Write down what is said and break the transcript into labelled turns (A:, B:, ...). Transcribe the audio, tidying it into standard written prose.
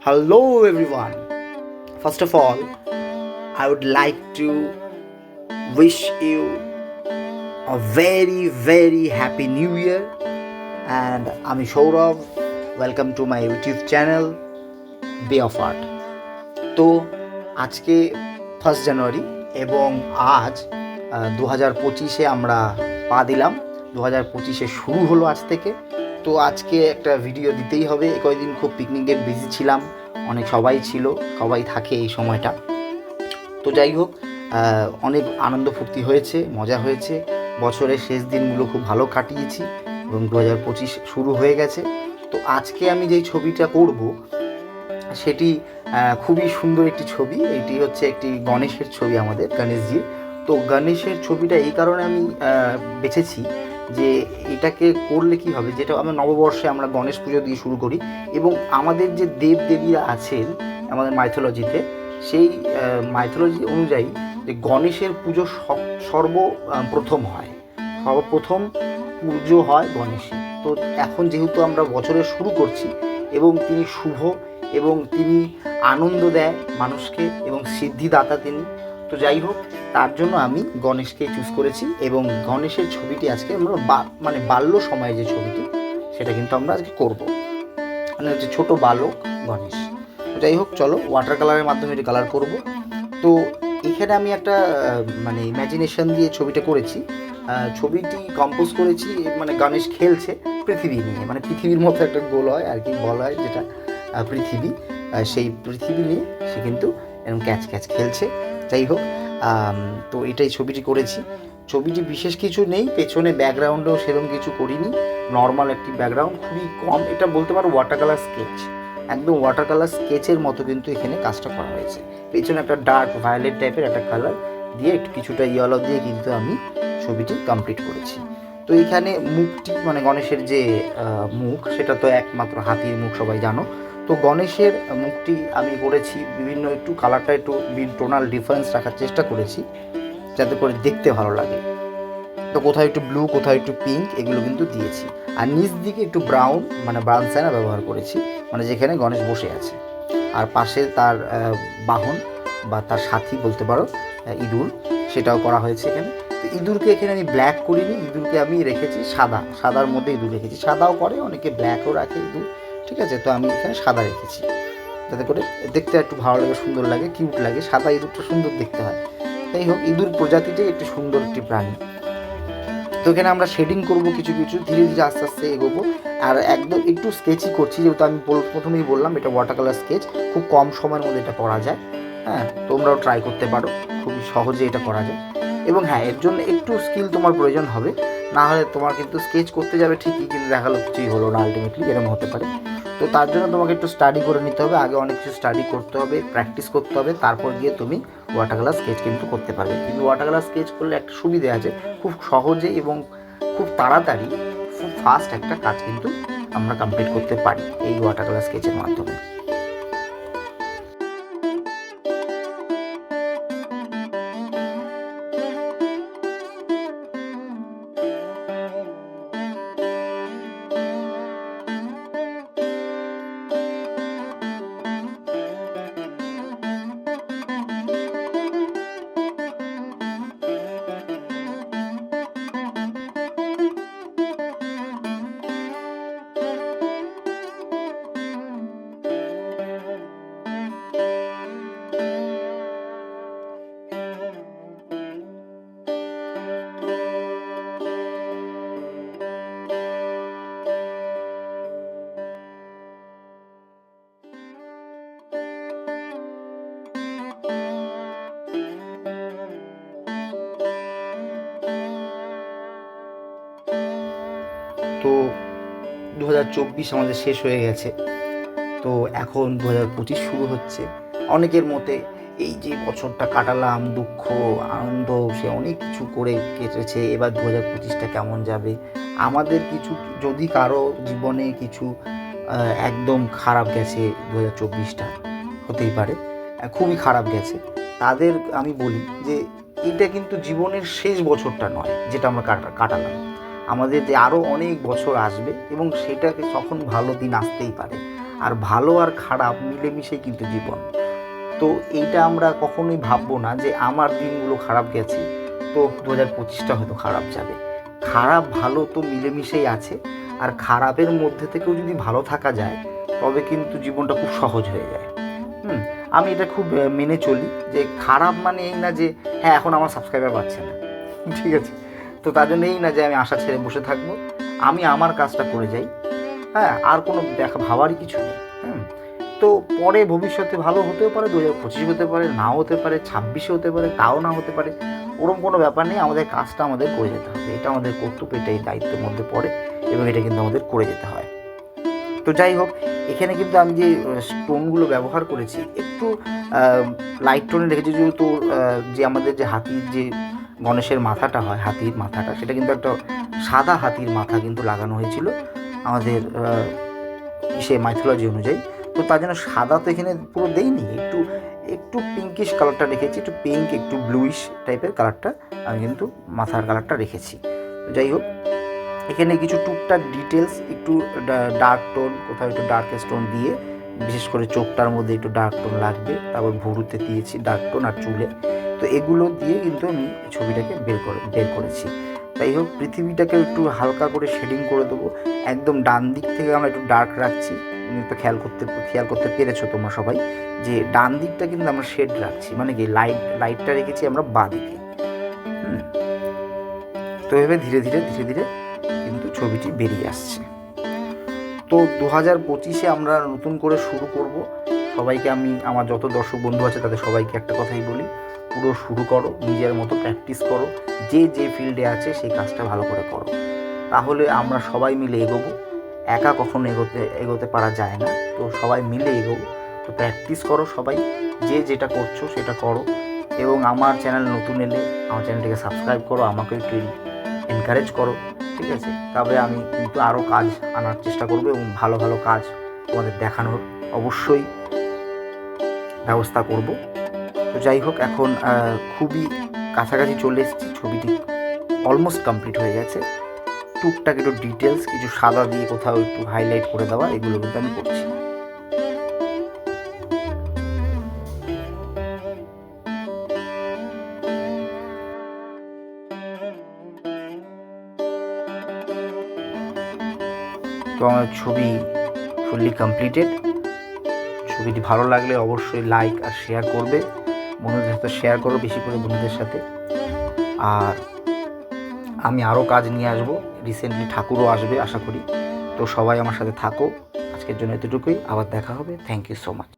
A: Hello everyone. First of all, I would like to wish you a very happy new year and আমি Sourav welcome to my YouTube channel বে of art. তো আজকে 1 জানুয়ারি এবং আজ 2025-এ আমরা পা দিলাম। 2025-এ শুরু হলো আজ থেকে। তো আজকে একটা ভিডিও দিতেই হবে। কয়েকদিন খুব পিকনিকে বিজি ছিলাম, অনেক সবাই ছিল, সবাই থাকে এই সময়টা। তো যাই হোক, অনেক আনন্দ ফুর্তি হয়েছে, মজা হয়েছে। বছরের শেষ দিনগুলো খুব ভালো কাটিয়েছি এবং 2025 শুরু হয়ে গেছে। তো আজকে আমি যেই ছবিটা করব সেটি খুবই সুন্দর একটি ছবি। এটি হচ্ছে একটি গণেশের ছবি, আমাদের গণেশজির। তো গণেশের ছবিটা এই কারণে আমি বেছেছি যে এটাকে করলে কি হবে, যেটা আমরা নববর্ষে আমরা গণেশ পুজো দিয়ে শুরু করি এবং আমাদের যে দেবদেবীরা আছেন আমাদের মাইথোলজিতে, সেই মাইথোলজি অনুযায়ী যে গণেশের পুজো সর্বপ্রথম হয়, সর্বপ্রথম পুজো হয় গণেশের। তো এখন যেহেতু আমরা বছরের শুরু করছি এবং তিনি শুভ এবং তিনি আনন্দ দেয় মানুষকে এবং সিদ্ধিদাতা তিনি, তো যাই হোক তার জন্য আমি গণেশকে চুজ করেছি এবং গণেশের ছবিটি আজকে আমরা বাল্য সময়ে যে ছবিটি সেটা কিন্তু আমরা আজকে করব, মানে হচ্ছে ছোটো বালক গণেশ। তো যাই হোক, চলো ওয়াটার কালারের মাধ্যমে এটি কালার করব। তো এখানে আমি একটা ইমাজিনেশন দিয়ে ছবিটা করেছি। ছবিটি কম্পোজ করেছি, মানে গণেশ খেলছে পৃথিবী নিয়ে, মানে পৃথিবীর মতো একটা গোল হয় আর কি, বলা হয় যেটা পৃথিবী, সেই পৃথিবী নিয়ে সে কিন্তু এরকম ক্যাচ খেলছে। যাই হোক, তো এটাই ছবিটি করেছি। ছবিটি বিশেষ কিছু নেই, পেছনে ব্যাকগ্রাউন্ডেও সেরকম কিছু করিনি, নর্মাল একটি ব্যাকগ্রাউন্ড, খুবই কম। এটা বলতে পারো ওয়াটার কালার স্কেচ, একদম ওয়াটার কালার স্কেচের মতো কিন্তু এখানে কাজটা করা হয়েছে। পেছনে একটা ডার্ক ভায়োলেট টাইপের একটা কালার দিয়ে একটু কিছুটা ইয়েলো দিয়ে কিন্তু আমি ছবিটি কমপ্লিট করেছি। তো এখানে মুখটি, মানে গণেশের যে মুখ, সেটা তো একমাত্র হাতির মুখ, সবাই জানো। তো গণেশের মুখটি আমি করেছি বিভিন্ন, একটু কালারটা একটু টোনাল ডিফারেন্স রাখার চেষ্টা করেছি যাতে করে দেখতে ভালো লাগে। তো কোথাও একটু ব্লু, কোথাও একটু পিঙ্ক, এগুলো কিন্তু দিয়েছি। আর নিচ দিকে একটু ব্রাউন, মানে ব্রাউন সাইনা ব্যবহার করেছি, মানে যেখানে গণেশ বসে আছে। আর পাশে তার বাহন বা তার সাথী বলতে পারো, ইঁদুর, সেটাও করা হয়েছে এখানে। তো ইঁদুরকে এখানে আমি ব্ল্যাক করিনি, ইঁদুরকে আমি রেখেছি সাদার মধ্যে ইঁদুর রেখেছি। সাদাও করে অনেকে, ব্ল্যাকও রাখে ইঁদুর, ঠিক আছে। তো আমি এখানে সাদা রেখেছি যাতে করে দেখতে একটু ভালো লাগে, সুন্দর লাগে, কিউট লাগে। সাদা ইঁদুরটা সুন্দর দেখতে হয়। যাই হোক, ইঁদুর প্রজাতিটাই একটু সুন্দর একটি প্রাণী। তো এখানে আমরা শেডিং করব, কিছু ধীরে ধীরে আস্তে আস্তে এগোবো। আর একদম একটু স্কেচই করছি, যেহেতু আমি প্রথমেই বললাম এটা ওয়াটার কালার স্কেচ, খুব কম সময়ের মধ্যে এটা করা যায়। হ্যাঁ, তোমরাও ট্রাই করতে পারো, খুবই সহজে এটা করা যায়। এবং হ্যাঁ, এর জন্য একটু স্কিল তোমার প্রয়োজন হবে, না হলে তোমার কিন্তু স্কেচ করতে যাবে ঠিকই, কিন্তু দেখালো কিছুই হলো না, আলটিমেটলি এরকম হতে পারে। তো তার জন্য তোমাকে একটু স্টাডি করে নিতে হবে, আগে অনেক কিছু স্টাডি করতে হবে, প্র্যাকটিস করতে হবে, তারপর গিয়ে তুমি ওয়াটার কালার স্কেচ কিন্তু করতে পারবে। কিন্তু ওয়াটার কালার স্কেচ করলে একটা সুবিধা আছে, খুব সহজে এবং খুব তাড়াতাড়ি, খুব ফাস্ট একটা কাজ কিন্তু আমরা কমপ্লিট করতে পারি এই ওয়াটার কালার স্কেচের মাধ্যমে। তো 2024 আমাদের শেষ হয়ে গেছে, তো এখন 2025 শুরু হচ্ছে। অনেকের মতে এই যে বছরটা কাটালাম, দুঃখ আনন্দ সে অনেক কিছু করে কেটেছে, এবার 2025টা কেমন যাবে। আমাদের কিছু, যদি কারো জীবনে কিছু একদম খারাপ গেছে, 2024টা হতেই পারে খুবই খারাপ গেছে, তাদের আমি বলি যে এটা কিন্তু জীবনের শেষ বছরটা নয় যেটা আমরা কাটালাম। আমাদের যে আরও অনেক বছর আসবে এবং সেটাকে তখন ভালো দিন আসতেই পারে। আর ভালো আর খারাপ মিলেমিশেই কিন্তু জীবন। তো এইটা আমরা কখনোই ভাববো না যে আমার দিনগুলো খারাপ গেছে তো 2025টা হয়তো খারাপ যাবে। খারাপ ভালো তো মিলেমিশেই আছে, আর খারাপের মধ্যে থেকেও যদি ভালো থাকা যায় তবে কিন্তু জীবনটা খুব সহজ হয়ে যায়। হুম, আমি এটা খুব মেনে চলি যে খারাপ মানে এই না যে হ্যাঁ এখন আমার সাবস্ক্রাইবার পাচ্ছে না, ঠিক আছে, তো তার জন্য এই না যে আমি আশা ছেড়ে বসে থাকবো। আমি আমার কাজটা করে যাই, হ্যাঁ, আর কোনো ভাবারই কিছু নেই। হুম, তো পরে ভবিষ্যতে ভালো হতেও পারে, 2025 হতে পারে, নাও হতে পারে, 26 হতে পারে, তাও না হতে পারে, ওরকম কোনো ব্যাপার নেই। আমাদের কাজটা আমাদের করে যেতে হবে, এটা আমাদের কর্তব্য, এটাই দায়িত্বের মধ্যে পড়ে এবং এটা কিন্তু আমাদের করে যেতে হয়। তো যাই হোক, এখানে কিন্তু আমি যে স্টোনগুলো ব্যবহার করেছি একটু লাইট টোনে রেখেছি, যেহেতু যে আমাদের যে হাতির যে গণেশের মাথাটা হয়, হাতির মাথাটা, সেটা কিন্তু একটা সাদা হাতির মাথা কিন্তু লাগানো হয়েছিল আমাদের সে মাইথোলজি অনুযায়ী। তো তার জন্য সাদা তো এখানে পুরো দেইনি, একটু একটু পিঙ্কিশ কালারটা রেখেছি, একটু পিঙ্ক একটু ব্লুইশ টাইপের কালারটা আমি কিন্তু মাথার কালারটা রেখেছি। যাই হোক, এখানে কিছু টুকটাক ডিটেলস, একটু ডার্ক টোন, কোথাও একটু ডার্ক স্টোন দিয়ে, বিশেষ করে চোখটার মধ্যে একটু ডার্ক টোন লাগবে, তারপর ভুরুতে দিয়েছি ডার্ক টোন আর চুলে। তো এগুলো দিয়ে কিন্তু আমি ছবিটাকে বের করেছি। তাই হোক, পৃথিবীটাকে একটু হালকা করে শেডিং করে দেবো। একদম ডান দিক থেকে আমরা একটু ডার্ক রাখছি, তো খেয়াল করতে পেরেছো তোমরা সবাই যে ডান দিকটা কিন্তু আমরা শেড রাখছি, মানে কি লাইটটা রেখেছি আমরা বাঁ দিকে। তো এভাবে ধীরে ধীরে কিন্তু ছবিটি বেরিয়ে আসছে। তো 2025-এ আমরা নতুন করে শুরু করব। সবাইকে আমি, আমার যত দর্শক বন্ধু আছে তাদের সবাইকে একটা কথাই বলি, পুরো শুরু করো, নিজের মতো প্র্যাকটিস করো, যে ফিল্ডে আছে সেই কাজটা ভালো করে করো, তাহলে আমরা সবাই মিলে এগোবো। একা কখনো এগোতে পারা যায় না, তো সবাই মিলে এগোবো। তো প্র্যাকটিস করো সবাই, যেটা করছো সেটা করো, এবং আমার চ্যানেল নতুন এলে আমার চ্যানেলটিকে সাবস্ক্রাইব করো, আমাকে একটু এনকারেজ করো, ঠিক আছে। তবে আমি কিন্তু আরও কাজ আনার চেষ্টা করবো এবং ভালো ভালো কাজ তোমাদের দেখানোর অবশ্যই ব্যবস্থা করব। তো যাই হোক, এখন খুবই কাছাকাছি চলে এসেছি, ছবিটি অলমোস্ট কমপ্লিট হয়ে গেছে। টুকটাক একটু ডিটেলস, কিছু সাদা দিয়ে কোথাও একটু হাইলাইট করে দেওয়া, এগুলো কিন্তু আমি করছি। তো আমার ছবি ফুললি কমপ্লিটেড। ছবিটি ভালো লাগলে অবশ্যই লাইক আর শেয়ার করবে, বন্ধুদের সাথে শেয়ার করো বেশি করে বন্ধুদের সাথে। আর আমি আরও কাজ নিয়ে আসবো, রিসেন্টলি ঠাকুরও আসবে আশা করি। তো সবাই আমার সাথে থাকো, আজকের জন্য এতটুকুই, আবার দেখা হবে। Thank you so much.